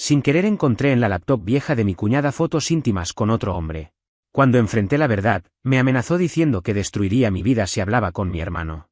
Sin querer encontré en la laptop vieja de mi cuñada fotos íntimas con otro hombre. Cuando enfrenté la verdad, me amenazó diciendo que destruiría mi vida si hablaba con mi hermano.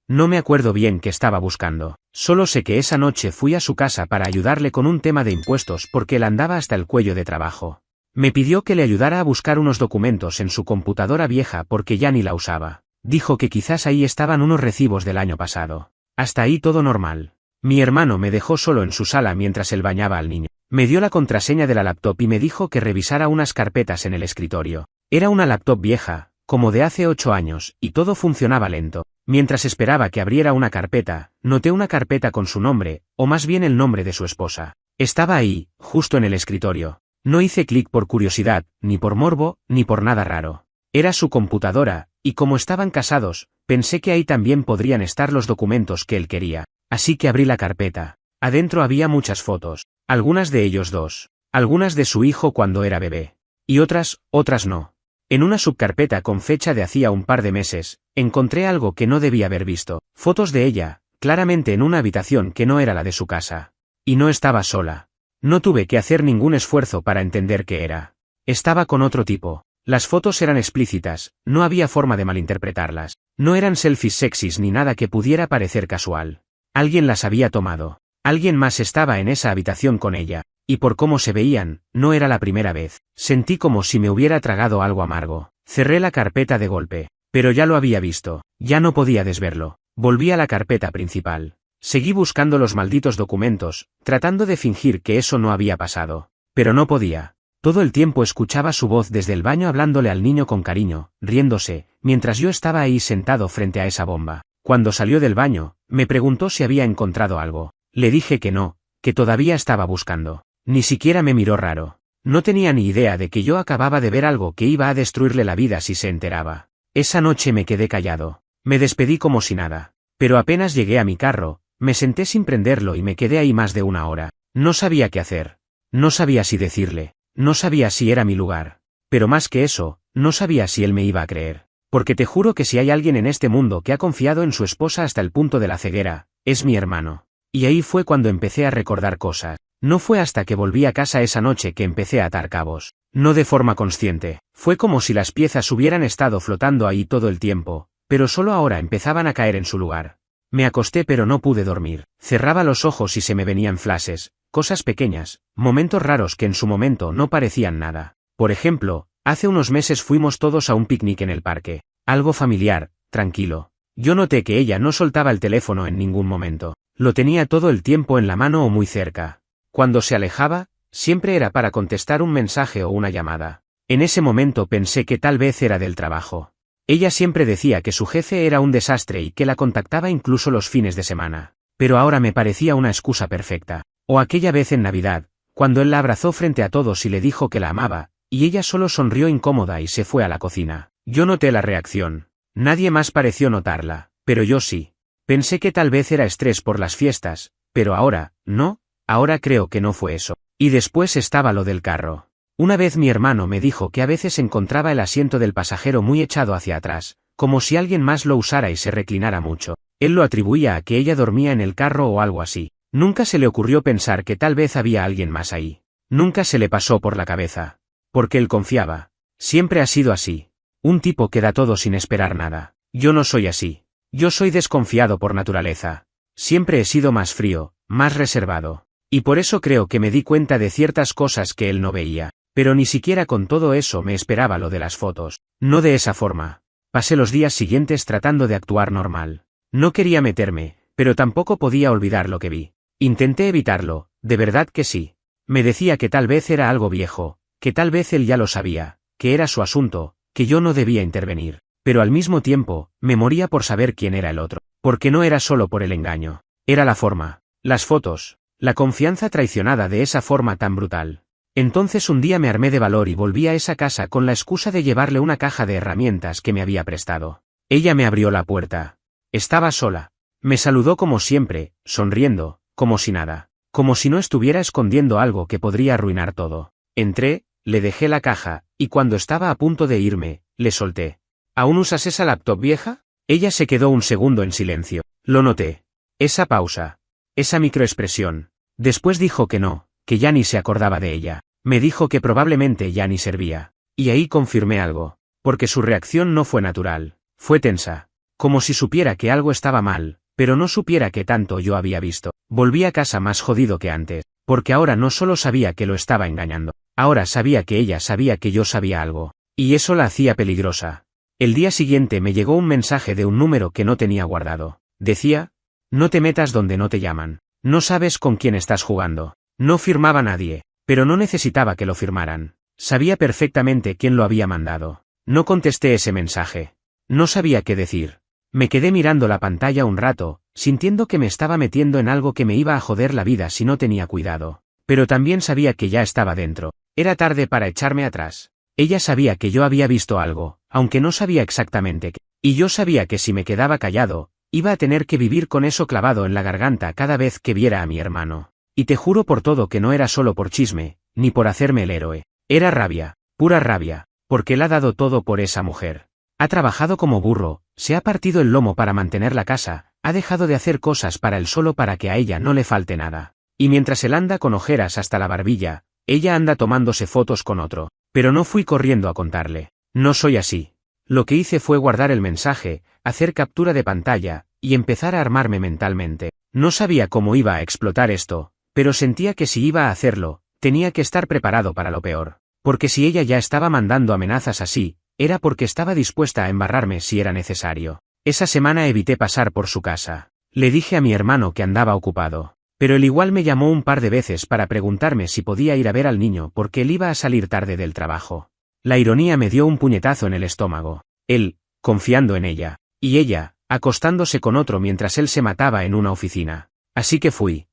No me acuerdo bien qué estaba buscando, solo sé que esa noche fui a su casa para ayudarle con un tema de impuestos porque él andaba hasta el cuello de trabajo. Me pidió que le ayudara a buscar unos documentos en su computadora vieja porque ya ni la usaba. Dijo que quizás ahí estaban unos recibos del año pasado. Hasta ahí todo normal. Mi hermano me dejó solo en su sala mientras él bañaba al niño. Me dio la contraseña de la laptop y me dijo que revisara unas carpetas en el escritorio. Era una laptop vieja, como de hace 8 años, y todo funcionaba lento. Mientras esperaba que abriera una carpeta, noté una carpeta con su nombre, o más bien el nombre de su esposa. Estaba ahí, justo en el escritorio. No hice clic por curiosidad, ni por morbo, ni por nada raro. Era su computadora, y como estaban casados, pensé que ahí también podrían estar los documentos que él quería. Así que abrí la carpeta. Adentro había muchas fotos, algunas de ellos dos, algunas de su hijo cuando era bebé, y otras no. En una subcarpeta con fecha de hacía un par de meses, encontré algo que no debía haber visto, fotos de ella, claramente en una habitación que no era la de su casa. Y no estaba sola. No tuve que hacer ningún esfuerzo para entender qué era. Estaba con otro tipo. Las fotos eran explícitas, no había forma de malinterpretarlas. No eran selfies sexys ni nada que pudiera parecer casual. Alguien las había tomado. Alguien más estaba en esa habitación con ella, y por cómo se veían, no era la primera vez. Sentí como si me hubiera tragado algo amargo. Cerré la carpeta de golpe, pero ya lo había visto, ya no podía desverlo. Volví a la carpeta principal. Seguí buscando los malditos documentos, tratando de fingir que eso no había pasado. Pero no podía. Todo el tiempo escuchaba su voz desde el baño hablándole al niño con cariño, riéndose, mientras yo estaba ahí sentado frente a esa bomba. Cuando salió del baño, me preguntó si había encontrado algo. Le dije que no, que todavía estaba buscando. Ni siquiera me miró raro. No tenía ni idea de que yo acababa de ver algo que iba a destruirle la vida si se enteraba. Esa noche me quedé callado. Me despedí como si nada. Pero apenas llegué a mi carro, me senté sin prenderlo y me quedé ahí más de 1 hora. No sabía qué hacer. No sabía si decirle. No sabía si era mi lugar. Pero más que eso, no sabía si él me iba a creer. Porque te juro que si hay alguien en este mundo que ha confiado en su esposa hasta el punto de la ceguera, es mi hermano. Y ahí fue cuando empecé a recordar cosas. No fue hasta que volví a casa esa noche que empecé a atar cabos. No de forma consciente. Fue como si las piezas hubieran estado flotando ahí todo el tiempo, pero solo ahora empezaban a caer en su lugar. Me acosté pero no pude dormir. Cerraba los ojos y se me venían flashes, cosas pequeñas, momentos raros que en su momento no parecían nada. Por ejemplo, hace unos meses fuimos todos a un picnic en el parque. Algo familiar, tranquilo. Yo noté que ella no soltaba el teléfono en ningún momento. Lo tenía todo el tiempo en la mano o muy cerca. Cuando se alejaba, siempre era para contestar un mensaje o una llamada. En ese momento pensé que tal vez era del trabajo. Ella siempre decía que su jefe era un desastre y que la contactaba incluso los fines de semana. Pero ahora me parecía una excusa perfecta. O aquella vez en Navidad, cuando él la abrazó frente a todos y le dijo que la amaba, y ella solo sonrió incómoda y se fue a la cocina. Yo noté la reacción. Nadie más pareció notarla, pero yo sí. Pensé que tal vez era estrés por las fiestas, pero ahora, no, ahora creo que no fue eso. Y después estaba lo del carro. Una vez mi hermano me dijo que a veces encontraba el asiento del pasajero muy echado hacia atrás, como si alguien más lo usara y se reclinara mucho. Él lo atribuía a que ella dormía en el carro o algo así. Nunca se le ocurrió pensar que tal vez había alguien más ahí. Nunca se le pasó por la cabeza. Porque él confiaba. Siempre ha sido así. Un tipo que da todo sin esperar nada. Yo no soy así. Yo soy desconfiado por naturaleza. Siempre he sido más frío, más reservado. Y por eso creo que me di cuenta de ciertas cosas que él no veía. Pero ni siquiera con todo eso me esperaba lo de las fotos. No de esa forma. Pasé los días siguientes tratando de actuar normal. No quería meterme, pero tampoco podía olvidar lo que vi. Intenté evitarlo, de verdad que sí. Me decía que tal vez era algo viejo, que tal vez él ya lo sabía, que era su asunto, que yo no debía intervenir. Pero al mismo tiempo, me moría por saber quién era el otro. Porque no era solo por el engaño. Era la forma, las fotos, la confianza traicionada de esa forma tan brutal. Entonces un día me armé de valor y volví a esa casa con la excusa de llevarle una caja de herramientas que me había prestado. Ella me abrió la puerta. Estaba sola. Me saludó como siempre, sonriendo, como si nada. Como si no estuviera escondiendo algo que podría arruinar todo. Entré, le dejé la caja, y cuando estaba a punto de irme, le solté. ¿Aún usas esa laptop vieja? Ella se quedó un segundo en silencio. Lo noté. Esa pausa. Esa microexpresión. Después dijo que no, que ya ni se acordaba de ella. Me dijo que probablemente ya ni servía. Y ahí confirmé algo. Porque su reacción no fue natural. Fue tensa. Como si supiera que algo estaba mal, pero no supiera que tanto yo había visto. Volví a casa más jodido que antes. Porque ahora no solo sabía que lo estaba engañando. Ahora sabía que ella sabía que yo sabía algo. Y eso la hacía peligrosa. El día siguiente me llegó un mensaje de un número que no tenía guardado. Decía: no te metas donde no te llaman. No sabes con quién estás jugando. No firmaba nadie, pero no necesitaba que lo firmaran. Sabía perfectamente quién lo había mandado. No contesté ese mensaje. No sabía qué decir. Me quedé mirando la pantalla un rato, sintiendo que me estaba metiendo en algo que me iba a joder la vida si no tenía cuidado. Pero también sabía que ya estaba dentro. Era tarde para echarme atrás. Ella sabía que yo había visto algo, aunque no sabía exactamente qué. Y yo sabía que si me quedaba callado, iba a tener que vivir con eso clavado en la garganta cada vez que viera a mi hermano. Y te juro por todo que no era solo por chisme, ni por hacerme el héroe. Era rabia, pura rabia, porque él ha dado todo por esa mujer. Ha trabajado como burro, se ha partido el lomo para mantener la casa, ha dejado de hacer cosas para él solo para que a ella no le falte nada. Y mientras él anda con ojeras hasta la barbilla, ella anda tomándose fotos con otro. Pero no fui corriendo a contarle. No soy así. Lo que hice fue guardar el mensaje, hacer captura de pantalla, y empezar a armarme mentalmente. No sabía cómo iba a explotar esto, pero sentía que si iba a hacerlo, tenía que estar preparado para lo peor. Porque si ella ya estaba mandando amenazas así, era porque estaba dispuesta a embarrarme si era necesario. Esa semana evité pasar por su casa. Le dije a mi hermano que andaba ocupado. Pero él igual me llamó un par de veces para preguntarme si podía ir a ver al niño porque él iba a salir tarde del trabajo. La ironía me dio un puñetazo en el estómago. Él, confiando en ella, y ella, acostándose con otro mientras él se mataba en una oficina. Así que fui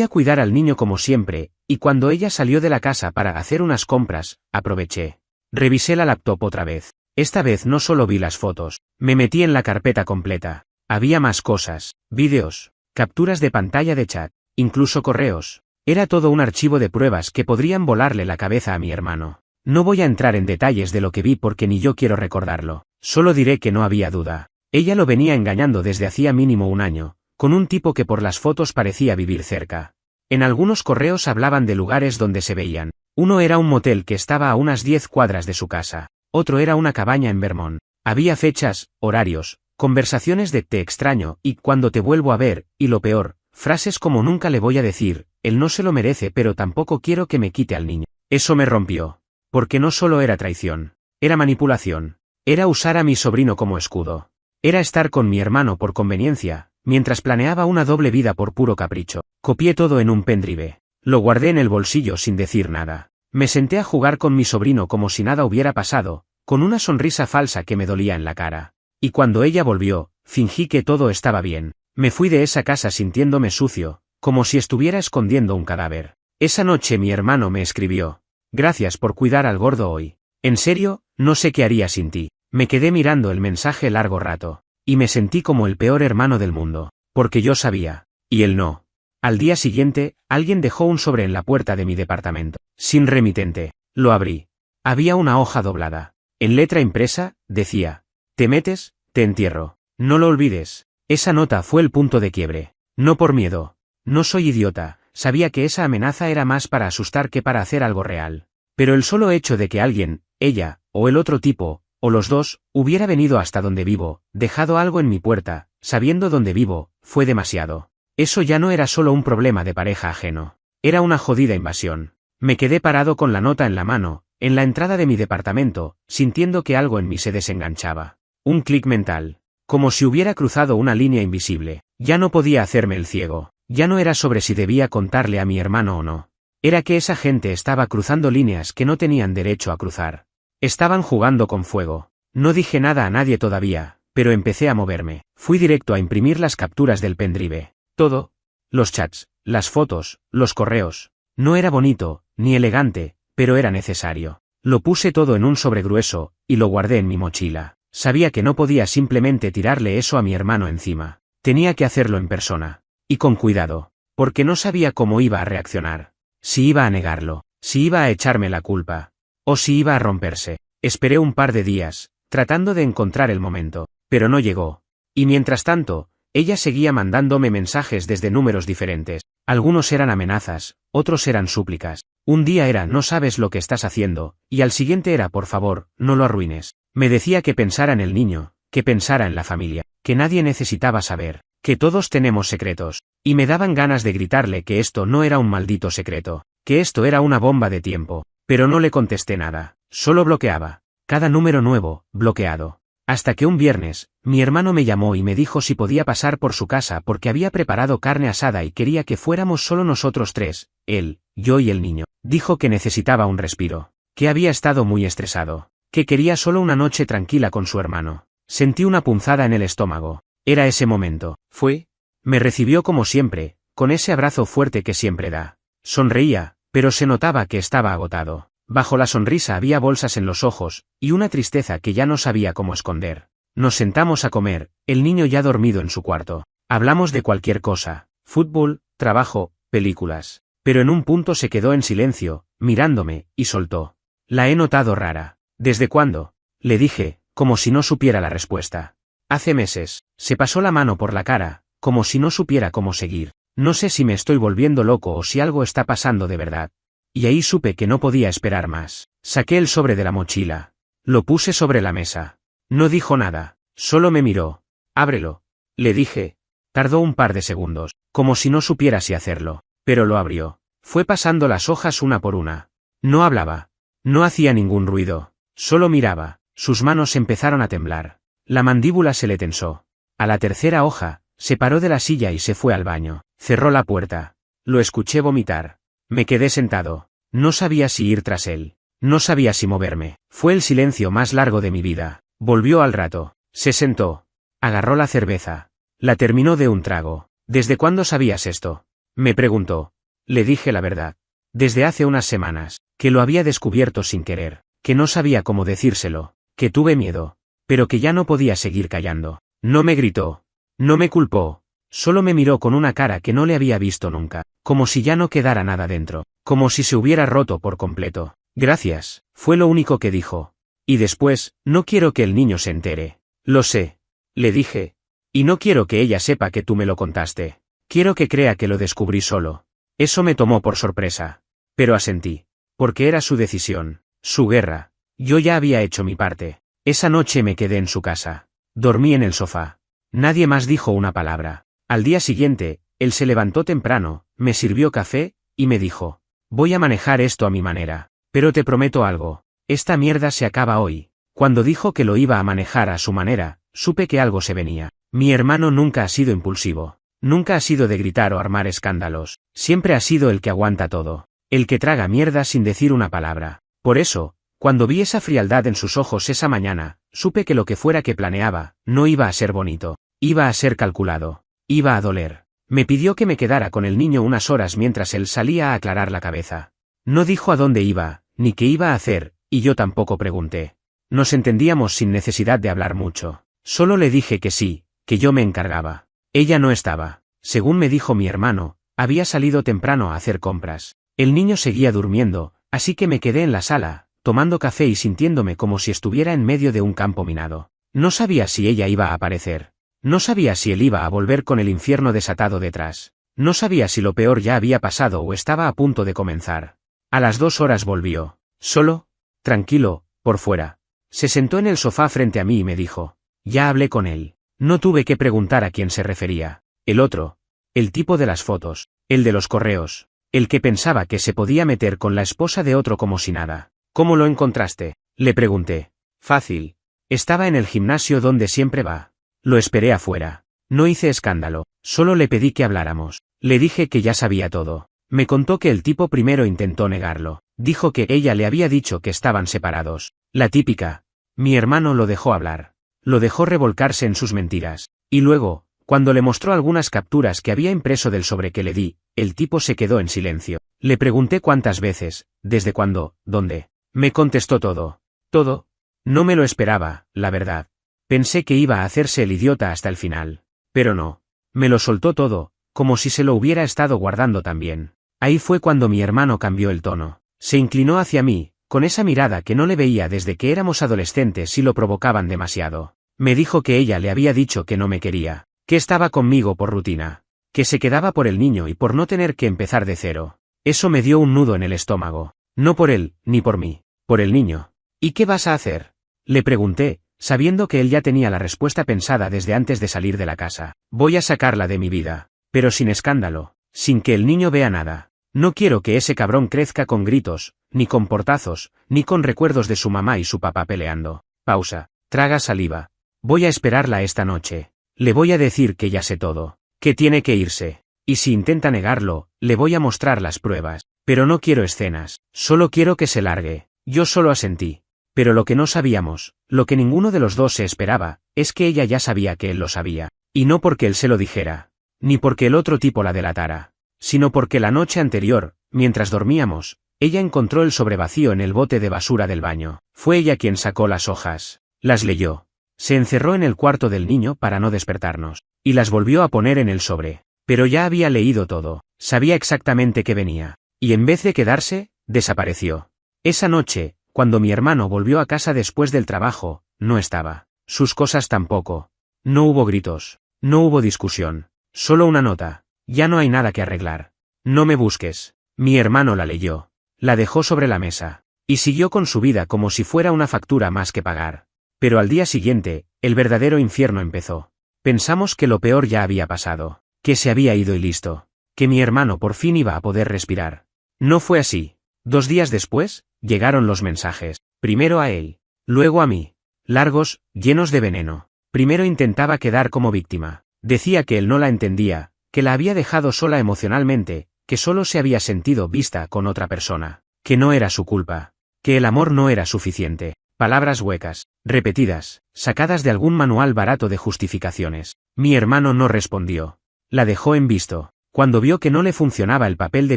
a cuidar al niño como siempre, y cuando ella salió de la casa para hacer unas compras, aproveché. Revisé la laptop otra vez. Esta vez no solo vi las fotos, me metí en la carpeta completa. Había más cosas, vídeos, capturas de pantalla de chat. Incluso correos. Era todo un archivo de pruebas que podrían volarle la cabeza a mi hermano. No voy a entrar en detalles de lo que vi porque ni yo quiero recordarlo. Solo diré que no había duda. Ella lo venía engañando desde hacía mínimo un año, con un tipo que por las fotos parecía vivir cerca. En algunos correos hablaban de lugares donde se veían. Uno era un motel que estaba a unas 10 cuadras de su casa. Otro era una cabaña en Vermont. Había fechas, horarios, conversaciones de te extraño y cuando te vuelvo a ver, y lo peor, frases como nunca le voy a decir, él no se lo merece pero tampoco quiero que me quite al niño. Eso me rompió. Porque no solo era traición. Era manipulación. Era usar a mi sobrino como escudo. Era estar con mi hermano por conveniencia, mientras planeaba una doble vida por puro capricho. Copié todo en un pendrive. Lo guardé en el bolsillo sin decir nada. Me senté a jugar con mi sobrino como si nada hubiera pasado, con una sonrisa falsa que me dolía en la cara. Y cuando ella volvió, fingí que todo estaba bien. Me fui de esa casa sintiéndome sucio, como si estuviera escondiendo un cadáver. Esa noche mi hermano me escribió: gracias por cuidar al gordo hoy. En serio, no sé qué haría sin ti. Me quedé mirando el mensaje largo rato. Y me sentí como el peor hermano del mundo. Porque yo sabía. Y él no. Al día siguiente, alguien dejó un sobre en la puerta de mi departamento. Sin remitente. Lo abrí. Había una hoja doblada. En letra impresa, decía: te metes, te entierro. No lo olvides. Esa nota fue el punto de quiebre. No por miedo. No soy idiota, sabía que esa amenaza era más para asustar que para hacer algo real. Pero el solo hecho de que alguien, ella, o el otro tipo, o los dos, hubiera venido hasta donde vivo, dejado algo en mi puerta, sabiendo dónde vivo, fue demasiado. Eso ya no era solo un problema de pareja ajeno. Era una jodida invasión. Me quedé parado con la nota en la mano, en la entrada de mi departamento, sintiendo que algo en mí se desenganchaba. Un clic mental. Como si hubiera cruzado una línea invisible. Ya no podía hacerme el ciego. Ya no era sobre si debía contarle a mi hermano o no. Era que esa gente estaba cruzando líneas que no tenían derecho a cruzar. Estaban jugando con fuego. No dije nada a nadie todavía, pero empecé a moverme. Fui directo a imprimir las capturas del pendrive. Todo. Los chats, las fotos, los correos. No era bonito, ni elegante, pero era necesario. Lo puse todo en un sobre grueso, y lo guardé en mi mochila. Sabía que no podía simplemente tirarle eso a mi hermano encima. Tenía que hacerlo en persona. Y con cuidado. Porque no sabía cómo iba a reaccionar. Si iba a negarlo. Si iba a echarme la culpa. O si iba a romperse. Esperé un par de días, tratando de encontrar el momento. Pero no llegó. Y mientras tanto, ella seguía mandándome mensajes desde números diferentes. Algunos eran amenazas, otros eran súplicas. Un día era no sabes lo que estás haciendo, y al siguiente era por favor, no lo arruines. Me decía que pensara en el niño, que pensara en la familia, que nadie necesitaba saber, que todos tenemos secretos, y me daban ganas de gritarle que esto no era un maldito secreto, que esto era una bomba de tiempo, pero no le contesté nada, solo bloqueaba. Cada número nuevo, bloqueado. Hasta que un viernes, mi hermano me llamó y me dijo si podía pasar por su casa porque había preparado carne asada y quería que fuéramos solo nosotros tres, él, yo y el niño. Dijo que necesitaba un respiro, que había estado muy estresado, que quería solo una noche tranquila con su hermano. Sentí una punzada en el estómago. Era ese momento. Fue. Me recibió como siempre, con ese abrazo fuerte que siempre da. Sonreía, pero se notaba que estaba agotado. Bajo la sonrisa había bolsas en los ojos, y una tristeza que ya no sabía cómo esconder. Nos sentamos a comer, el niño ya dormido en su cuarto. Hablamos de cualquier cosa, fútbol, trabajo, películas. Pero en un punto se quedó en silencio, mirándome, y soltó. La he notado rara. ¿Desde cuándo? Le dije, como si no supiera la respuesta. Hace meses. Se pasó la mano por la cara, como si no supiera cómo seguir. No sé si me estoy volviendo loco o si algo está pasando de verdad. Y ahí supe que no podía esperar más. Saqué el sobre de la mochila. Lo puse sobre la mesa. No dijo nada, solo me miró. Ábrelo. Le dije. Tardó un par de segundos, como si no supiera si hacerlo, pero lo abrió. Fue pasando las hojas una por una. No hablaba. No hacía ningún ruido. Solo miraba. Sus manos empezaron a temblar. La mandíbula se le tensó. A la tercera hoja, se paró de la silla y se fue al baño. Cerró la puerta. Lo escuché vomitar. Me quedé sentado. No sabía si ir tras él. No sabía si moverme. Fue el silencio más largo de mi vida. Volvió al rato. Se sentó. Agarró la cerveza. La terminó de un trago. ¿Desde cuándo sabías esto? Me preguntó. Le dije la verdad. Desde hace unas semanas, que lo había descubierto sin querer, que no sabía cómo decírselo, que tuve miedo, pero que ya no podía seguir callando. No me gritó. No me culpó. Solo me miró con una cara que no le había visto nunca, como si ya no quedara nada dentro, como si se hubiera roto por completo. Gracias, fue lo único que dijo. Y después, no quiero que el niño se entere. Lo sé. Le dije. Y no quiero que ella sepa que tú me lo contaste. Quiero que crea que lo descubrí solo. Eso me tomó por sorpresa. Pero asentí. Porque era su decisión, su guerra. Yo ya había hecho mi parte. Esa noche me quedé en su casa. Dormí en el sofá. Nadie más dijo una palabra. Al día siguiente, él se levantó temprano, me sirvió café, y me dijo. Voy a manejar esto a mi manera. Pero te prometo algo. Esta mierda se acaba hoy. Cuando dijo que lo iba a manejar a su manera, supe que algo se venía. Mi hermano nunca ha sido impulsivo. Nunca ha sido de gritar o armar escándalos. Siempre ha sido el que aguanta todo. El que traga mierda sin decir una palabra. Por eso, cuando vi esa frialdad en sus ojos esa mañana, supe que lo que fuera que planeaba, no iba a ser bonito. Iba a ser calculado. Iba a doler. Me pidió que me quedara con el niño unas horas mientras él salía a aclarar la cabeza. No dijo a dónde iba, ni qué iba a hacer, y yo tampoco pregunté. Nos entendíamos sin necesidad de hablar mucho. Solo le dije que sí, que yo me encargaba. Ella no estaba. Según me dijo mi hermano, había salido temprano a hacer compras. El niño seguía durmiendo, así que me quedé en la sala, tomando café y sintiéndome como si estuviera en medio de un campo minado. No sabía si ella iba a aparecer. No sabía si él iba a volver con el infierno desatado detrás. No sabía si lo peor ya había pasado o estaba a punto de comenzar. A las 2 horas volvió. Solo, tranquilo, por fuera. Se sentó en el sofá frente a mí y me dijo. Ya hablé con él. No tuve que preguntar a quién se refería. El otro. El tipo de las fotos. El de los correos. El que pensaba que se podía meter con la esposa de otro como si nada. ¿Cómo lo encontraste? Le pregunté. Fácil. Estaba en el gimnasio donde siempre va. Lo esperé afuera. No hice escándalo. Solo le pedí que habláramos. Le dije que ya sabía todo. Me contó que el tipo primero intentó negarlo. Dijo que ella le había dicho que estaban separados. La típica. Mi hermano lo dejó hablar. Lo dejó revolcarse en sus mentiras. Y luego, cuando le mostró algunas capturas que había impreso del sobre que le di, el tipo se quedó en silencio. Le pregunté cuántas veces, desde cuándo, dónde. Me contestó todo. Todo. No me lo esperaba, la verdad. Pensé que iba a hacerse el idiota hasta el final. Pero no. Me lo soltó todo, como si se lo hubiera estado guardando también. Ahí fue cuando mi hermano cambió el tono. Se inclinó hacia mí, con esa mirada que no le veía desde que éramos adolescentes y lo provocaban demasiado. Me dijo que ella le había dicho que no me quería, que estaba conmigo por rutina. Que se quedaba por el niño y por no tener que empezar de cero. Eso me dio un nudo en el estómago. No por él, ni por mí. Por el niño. ¿Y qué vas a hacer? Le pregunté, sabiendo que él ya tenía la respuesta pensada desde antes de salir de la casa. Voy a sacarla de mi vida. Pero sin escándalo. Sin que el niño vea nada. No quiero que ese cabrón crezca con gritos, ni con portazos, ni con recuerdos de su mamá y su papá peleando. Pausa. Traga saliva. Voy a esperarla esta noche. Le voy a decir que ya sé todo. Que tiene que irse. Y si intenta negarlo, le voy a mostrar las pruebas. Pero no quiero escenas. Solo quiero que se largue. Yo solo asentí. Pero lo que no sabíamos, lo que ninguno de los dos se esperaba, es que ella ya sabía que él lo sabía. Y no porque él se lo dijera. Ni porque el otro tipo la delatara. Sino porque la noche anterior, mientras dormíamos, ella encontró el sobrevacío en el bote de basura del baño. Fue ella quien sacó las hojas. Las leyó. Se encerró en el cuarto del niño para no despertarnos. Y las volvió a poner en el sobre. Pero ya había leído todo. Sabía exactamente qué venía. Y en vez de quedarse, desapareció. Esa noche, cuando mi hermano volvió a casa después del trabajo, no estaba. Sus cosas tampoco. No hubo gritos. No hubo discusión. Solo una nota. Ya no hay nada que arreglar. No me busques. Mi hermano la leyó. La dejó sobre la mesa. Y siguió con su vida como si fuera una factura más que pagar. Pero al día siguiente, el verdadero infierno empezó. Pensamos que lo peor ya había pasado. Que se había ido y listo. Que mi hermano por fin iba a poder respirar. No fue así. 2 días después, llegaron los mensajes. Primero a él. Luego a mí. Largos, llenos de veneno. Primero intentaba quedar como víctima. Decía que él no la entendía, que la había dejado sola emocionalmente, que solo se había sentido vista con otra persona. Que no era su culpa. Que el amor no era suficiente. Palabras huecas, repetidas, sacadas de algún manual barato de justificaciones. Mi hermano no respondió. La dejó en visto. Cuando vio que no le funcionaba el papel de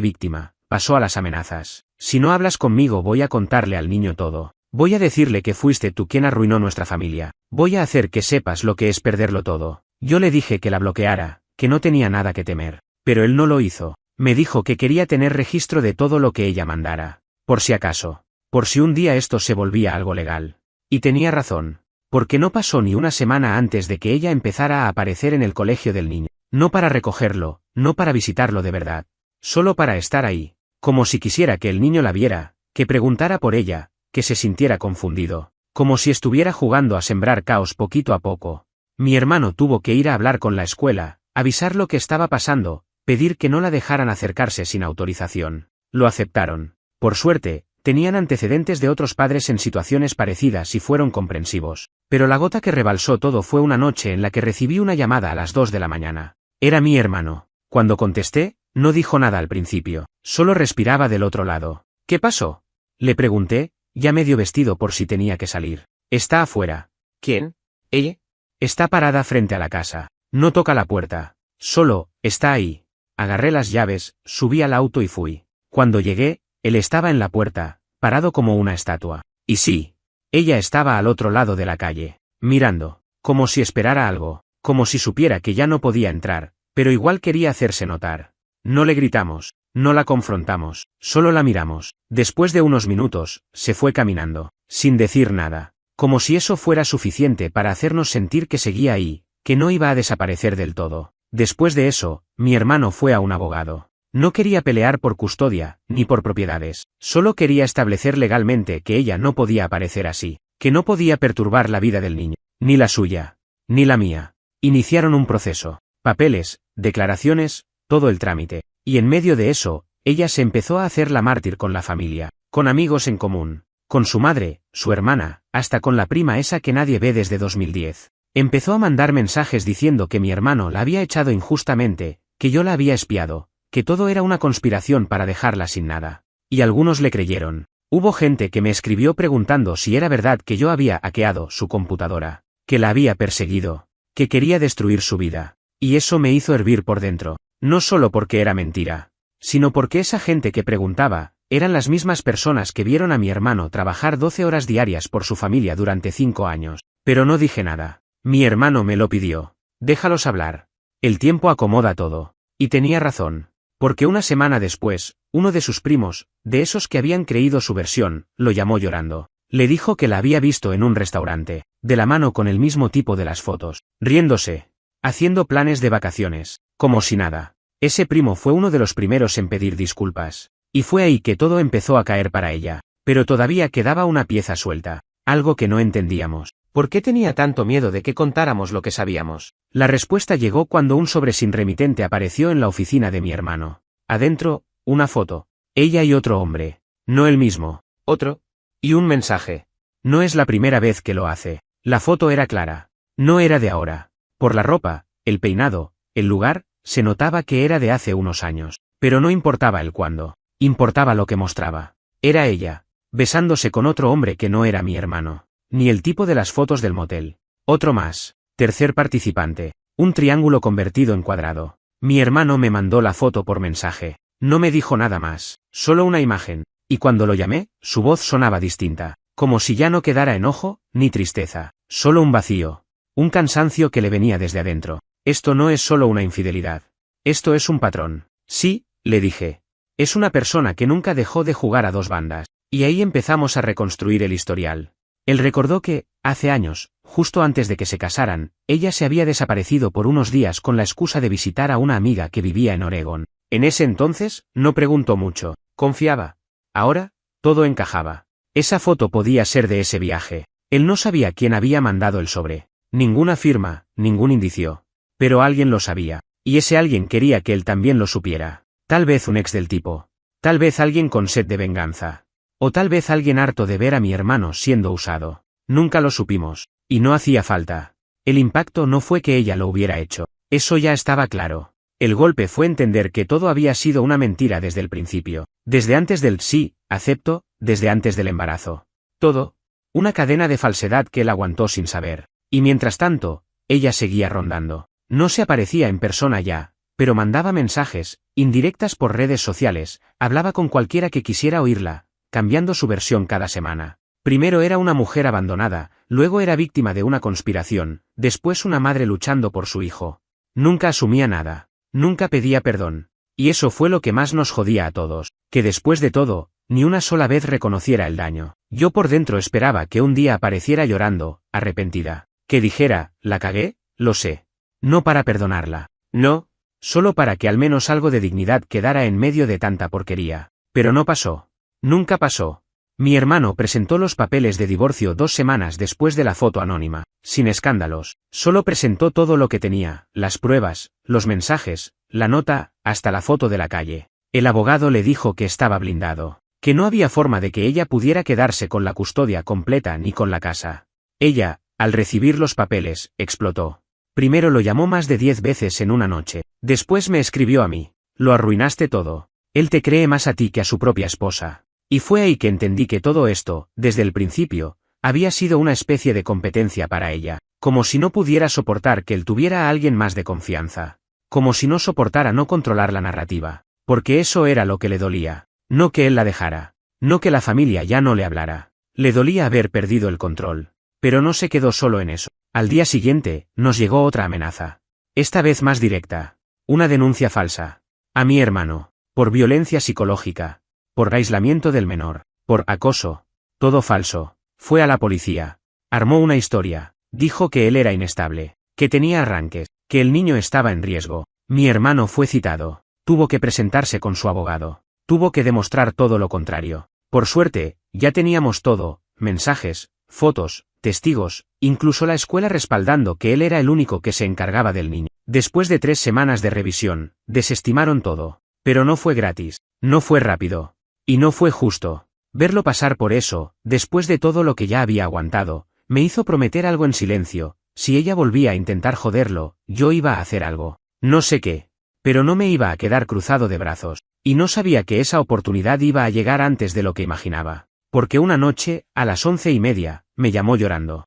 víctima, pasó a las amenazas. Si no hablas conmigo voy a contarle al niño todo. Voy a decirle que fuiste tú quien arruinó nuestra familia. Voy a hacer que sepas lo que es perderlo todo. Yo le dije que la bloqueara, que no tenía nada que temer. Pero él no lo hizo. Me dijo que quería tener registro de todo lo que ella mandara. Por si acaso. Por si un día esto se volvía algo legal. Y tenía razón. Porque no pasó ni una semana antes de que ella empezara a aparecer en el colegio del niño. No para recogerlo, no para visitarlo de verdad. Solo para estar ahí. Como si quisiera que el niño la viera, que preguntara por ella, que se sintiera confundido. Como si estuviera jugando a sembrar caos poquito a poco. Mi hermano tuvo que ir a hablar con la escuela, avisar lo que estaba pasando, pedir que no la dejaran acercarse sin autorización. Lo aceptaron. Por suerte, tenían antecedentes de otros padres en situaciones parecidas y fueron comprensivos. Pero la gota que rebalsó todo fue una noche en la que recibí una llamada a las 2 de la mañana. Era mi hermano. Cuando contesté, no dijo nada al principio, solo respiraba del otro lado. ¿Qué pasó? Le pregunté, ya medio vestido por si tenía que salir. Está afuera. ¿Quién? ¿Ella? Está parada frente a la casa. No toca la puerta. Solo, está ahí. Agarré las llaves, subí al auto y fui. Cuando llegué, él estaba en la puerta, parado como una estatua. Y sí, ella estaba al otro lado de la calle, mirando, como si esperara algo, como si supiera que ya no podía entrar, pero igual quería hacerse notar. No le gritamos, no la confrontamos, solo la miramos. Después de unos minutos, se fue caminando, sin decir nada, como si eso fuera suficiente para hacernos sentir que seguía ahí, que no iba a desaparecer del todo. Después de eso, mi hermano fue a un abogado. No quería pelear por custodia, ni por propiedades, solo quería establecer legalmente que ella no podía aparecer así, que no podía perturbar la vida del niño, ni la suya, ni la mía. Iniciaron un proceso, papeles, declaraciones, todo el trámite, y en medio de eso, ella se empezó a hacer la mártir con la familia, con amigos en común, con su madre, su hermana, hasta con la prima esa que nadie ve desde 2010. Empezó a mandar mensajes diciendo que mi hermano la había echado injustamente, que yo la había espiado, que todo era una conspiración para dejarla sin nada. Y algunos le creyeron. Hubo gente que me escribió preguntando si era verdad que yo había hackeado su computadora, que la había perseguido, que quería destruir su vida. Y eso me hizo hervir por dentro, no solo porque era mentira, sino porque esa gente que preguntaba, eran las mismas personas que vieron a mi hermano trabajar 12 horas diarias por su familia durante 5 años. Pero no dije nada. Mi hermano me lo pidió. Déjalos hablar. El tiempo acomoda todo. Y tenía razón. Porque una semana después, uno de sus primos, de esos que habían creído su versión, lo llamó llorando. Le dijo que la había visto en un restaurante, de la mano con el mismo tipo de las fotos, riéndose, haciendo planes de vacaciones, Como si nada. Ese primo fue uno de los primeros en pedir disculpas. Y fue ahí que todo empezó a caer para ella. Pero todavía quedaba una pieza suelta. Algo que no entendíamos. ¿Por qué tenía tanto miedo de que contáramos lo que sabíamos? La respuesta llegó cuando un sobre sin remitente apareció en la oficina de mi hermano. Adentro, una foto. Ella y otro hombre. No el mismo. Otro. Y un mensaje. No es la primera vez que lo hace. La foto era clara. No era de ahora. Por la ropa, el peinado, el lugar, se notaba que era de hace unos años. Pero no importaba el cuándo. Importaba lo que mostraba. Era ella, besándose con otro hombre que no era mi hermano. Ni el tipo de las fotos del motel. Otro más. Tercer participante. Un triángulo convertido en cuadrado. Mi hermano me mandó la foto por mensaje. No me dijo nada más. Solo una imagen. Y cuando lo llamé, su voz sonaba distinta. Como si ya no quedara enojo, ni tristeza. Solo un vacío. Un cansancio que le venía desde adentro. Esto no es solo una infidelidad. Esto es un patrón. Sí, le dije. Es una persona que nunca dejó de jugar a dos bandas. Y ahí empezamos a reconstruir el historial. Él recordó que, hace años, justo antes de que se casaran, ella se había desaparecido por unos días con la excusa de visitar a una amiga que vivía en Oregón. En ese entonces, no preguntó mucho. Confiaba. Ahora, todo encajaba. Esa foto podía ser de ese viaje. Él no sabía quién había mandado el sobre. Ninguna firma, ningún indicio. Pero alguien lo sabía. Y ese alguien quería que él también lo supiera. Tal vez un ex del tipo. Tal vez alguien con sed de venganza. O tal vez alguien harto de ver a mi hermano siendo usado. Nunca lo supimos. Y no hacía falta. El impacto no fue que ella lo hubiera hecho. Eso ya estaba claro. El golpe fue entender que todo había sido una mentira desde el principio. Desde antes del sí, acepto, desde antes del embarazo. Todo. Una cadena de falsedad que él aguantó sin saber. Y mientras tanto, ella seguía rondando. No se aparecía en persona ya, pero mandaba mensajes, indirectas por redes sociales, hablaba con cualquiera que quisiera oírla, cambiando su versión cada semana. Primero era una mujer abandonada, luego era víctima de una conspiración, después una madre luchando por su hijo. Nunca asumía nada, nunca pedía perdón. Y eso fue lo que más nos jodía a todos, que después de todo, ni una sola vez reconociera el daño. Yo por dentro esperaba que un día apareciera llorando, arrepentida. Que dijera, la cagué, lo sé. No para perdonarla. No, solo para que al menos algo de dignidad quedara en medio de tanta porquería. Pero no pasó. Nunca pasó. Mi hermano presentó los papeles de divorcio 2 semanas después de la foto anónima, sin escándalos. Solo presentó todo lo que tenía, las pruebas, los mensajes, la nota, hasta la foto de la calle. El abogado le dijo que estaba blindado, que no había forma de que ella pudiera quedarse con la custodia completa ni con la casa. Ella, al recibir los papeles, explotó. Primero lo llamó más de 10 veces en una noche. Después me escribió a mí. Lo arruinaste todo. Él te cree más a ti que a su propia esposa. Y fue ahí que entendí que todo esto, desde el principio, había sido una especie de competencia para ella. Como si no pudiera soportar que él tuviera a alguien más de confianza. Como si no soportara no controlar la narrativa. Porque eso era lo que le dolía. No que él la dejara. No que la familia ya no le hablara. Le dolía haber perdido el control. Pero no se quedó solo en eso. Al día siguiente, nos llegó otra amenaza. Esta vez más directa. Una denuncia falsa. A mi hermano. Por violencia psicológica. Por aislamiento del menor. Por acoso. Todo falso. Fue a la policía. Armó una historia. Dijo que él era inestable. Que tenía arranques. Que el niño estaba en riesgo. Mi hermano fue citado. Tuvo que presentarse con su abogado. Tuvo que demostrar todo lo contrario. Por suerte, ya teníamos todo. Mensajes, fotos, testigos, incluso la escuela respaldando que él era el único que se encargaba del niño. Después de 3 semanas de revisión, desestimaron todo. Pero no fue gratis, no fue rápido. Y no fue justo. Verlo pasar por eso, después de todo lo que ya había aguantado, me hizo prometer algo en silencio. Si ella volvía a intentar joderlo, yo iba a hacer algo. No sé qué. Pero no me iba a quedar cruzado de brazos. Y no sabía que esa oportunidad iba a llegar antes de lo que imaginaba. Porque una noche, a las 11:30, me llamó llorando.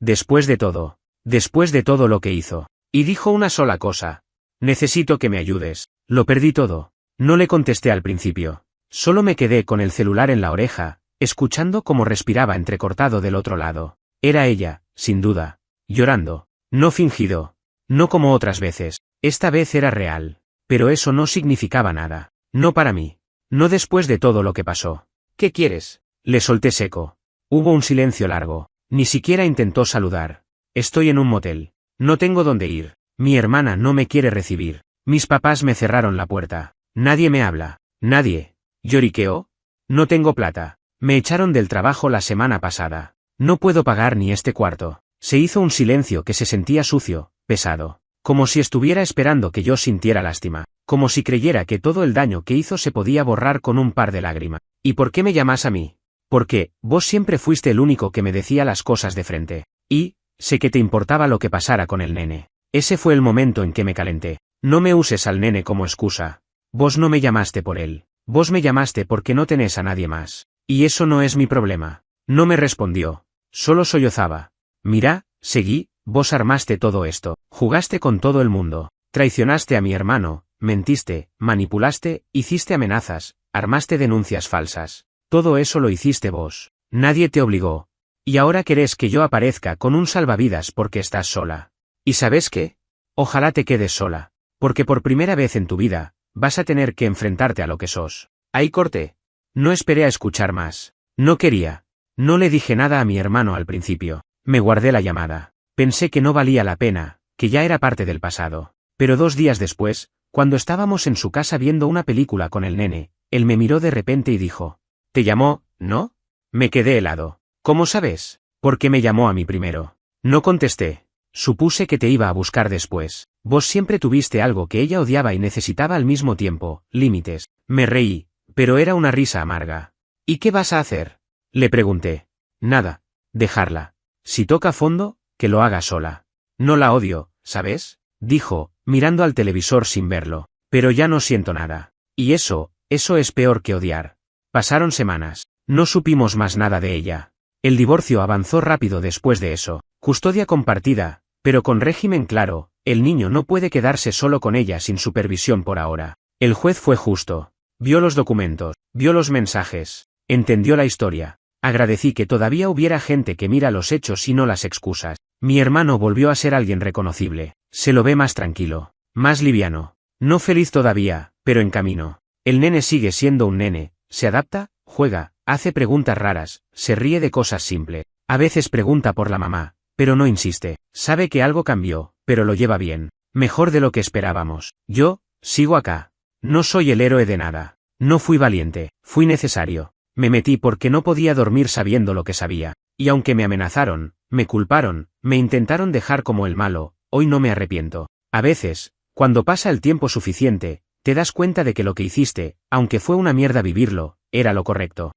Después de todo lo que hizo. Y dijo una sola cosa. Necesito que me ayudes. Lo perdí todo. No le contesté al principio. Solo me quedé con el celular en la oreja, escuchando cómo respiraba entrecortado del otro lado. Era ella, sin duda. Llorando. No fingido. No como otras veces. Esta vez era real. Pero eso no significaba nada. No para mí. No después de todo lo que pasó. ¿Qué quieres? Le solté seco. Hubo un silencio largo. Ni siquiera intentó saludar. Estoy en un motel. No tengo dónde ir. Mi hermana no me quiere recibir. Mis papás me cerraron la puerta. Nadie me habla. Nadie. Lloriqueó. No tengo plata. Me echaron del trabajo la semana pasada. No puedo pagar ni este cuarto. Se hizo un silencio que se sentía sucio, pesado. Como si estuviera esperando que yo sintiera lástima. Como si creyera que todo el daño que hizo se podía borrar con un par de lágrimas. ¿Y por qué me llamas a mí? Porque, vos siempre fuiste el único que me decía las cosas de frente. Y, sé que te importaba lo que pasara con el nene. Ese fue el momento en que me calenté. No me uses al nene como excusa. Vos no me llamaste por él. Vos me llamaste porque no tenés a nadie más. Y eso no es mi problema. No me respondió. Solo sollozaba. Mira, seguí, vos armaste todo esto. Jugaste con todo el mundo. Traicionaste a mi hermano, mentiste, manipulaste, hiciste amenazas, armaste denuncias falsas. Todo eso lo hiciste vos. Nadie te obligó. Y ahora querés que yo aparezca con un salvavidas porque estás sola. ¿Y sabes qué? Ojalá te quedes sola. Porque por primera vez en tu vida, vas a tener que enfrentarte a lo que sos. Ahí corté. No esperé a escuchar más. No quería. No le dije nada a mi hermano al principio. Me guardé la llamada. Pensé que no valía la pena, que ya era parte del pasado. Pero 2 días después, cuando estábamos en su casa viendo una película con el nene, él me miró de repente y dijo: ¿Te llamó, no? Me quedé helado. ¿Cómo sabes? Porque me llamó a mí primero. No contesté. Supuse que te iba a buscar después. Vos siempre tuviste algo que ella odiaba y necesitaba al mismo tiempo, límites. Me reí, pero era una risa amarga. ¿Y qué vas a hacer? Le pregunté. Nada. Dejarla. Si toca fondo, que lo haga sola. No la odio, ¿sabes? Dijo, mirando al televisor sin verlo. Pero ya no siento nada. Y eso es peor que odiar. Pasaron semanas. No supimos más nada de ella. El divorcio avanzó rápido después de eso. Custodia compartida, pero con régimen claro. El niño no puede quedarse solo con ella sin supervisión por ahora. El juez fue justo. Vio los documentos, vio los mensajes, entendió la historia. Agradecí que todavía hubiera gente que mira los hechos y no las excusas. Mi hermano volvió a ser alguien reconocible. Se lo ve más tranquilo, más liviano. No feliz todavía, pero en camino. El nene sigue siendo un nene, se adapta, juega, hace preguntas raras, se ríe de cosas simples. A veces pregunta por la mamá, pero no insiste. Sabe que algo cambió, pero lo lleva bien. Mejor de lo que esperábamos. Yo, sigo acá. No soy el héroe de nada. No fui valiente, fui necesario. Me metí porque no podía dormir sabiendo lo que sabía. Y aunque me amenazaron, me culparon, me intentaron dejar como el malo, hoy no me arrepiento. A veces, cuando pasa el tiempo suficiente, te das cuenta de que lo que hiciste, aunque fue una mierda vivirlo, era lo correcto.